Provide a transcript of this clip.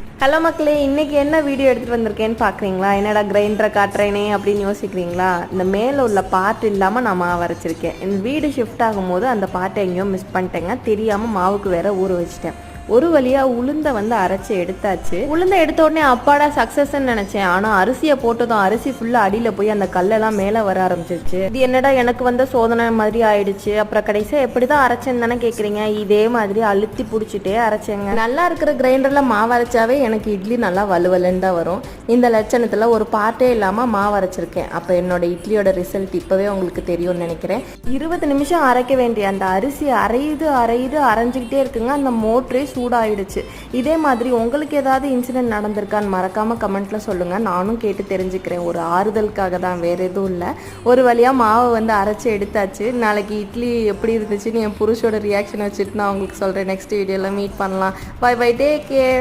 Hello மக்களே, இன்றைக்கி என்ன வீடியோ எடுத்துகிட்டு வந்திருக்கேன்னு பார்க்குறீங்களா? என்னடா கிரைண்டரை காட்டுறேனே அப்படின்னு யோசிக்கிறீங்களா? இந்த மேலே உள்ள பார்ட் இல்லாமல் நான் மாவு அரைச்சிருக்கேன். இந்த வீடு ஷிஃப்ட் ஆகும்போது அந்த பார்ட்டை எங்கேயோ மிஸ் பண்ணிட்டேங்க. தெரியாமல் மாவுக்கு வேற ஊற வச்சுட்டேன். ஒரு வழியாக உளுந்தை அரைச்சி எடுத்தாச்சு. உளுந்தை எடுத்த உடனே அப்பாடா சக்ஸஸ்ன்னு நினச்சேன். ஆனால் அரிசியை போட்டதும் அரிசி ஃபுல்லாக அடியில் போய் அந்த கல்லெல்லாம் மேலே வர ஆரம்பிச்சிருச்சு. இது என்னடா எனக்கு சோதனை மாதிரி ஆயிடுச்சு. அப்புறம் கடைசியாக எப்படி தான் அரைச்சேன்னு தானே கேட்குறீங்க. இதே மாதிரி அழுத்தி பிடிச்சிட்டே அரைச்சேங்க. நல்லா இருக்கிற கிரைண்டரில் மாவு அரைச்சாவே எனக்கு இட்லி நல்லா வலுவலுன்னு தான் வரும். இந்த லட்சணத்தில் ஒரு பார்ட்டே இல்லாமல் மாவு அரைச்சிருக்கேன். அப்போ என்னோட இட்லியோட ரிசல்ட் இப்போவே உங்களுக்கு தெரியும்னு நினைக்கிறேன். 20 நிமிஷம் அரைக்க வேண்டிய அந்த அரிசி அரைஞ்சிக்கிட்டே இருக்குங்க. அந்த மோட்டரே சூடாயிடுச்சு. இதே மாதிரி உங்களுக்கு ஏதாவது இன்சிடென்ட் நடந்திருக்கான்னு மறக்காம கமெண்ட்ல சொல்லுங்க. நானும் கேட்டு தெரிஞ்சுக்கிறேன். ஒரு ஆறுதலுக்காக தான், வேற எதுவும் இல்லை. ஒரு வழியா மாவை அரைச்சி எடுத்தாச்சு. நாளைக்கு இட்லி எப்படி இருந்துச்சுன்னு என் புருஷோட ரியாக்ஷன் வச்சுட்டு நான் உங்களுக்கு சொல்றேன். நெக்ஸ்ட் வீடியோல மீட் பண்ணலாம். Bye bye, take care.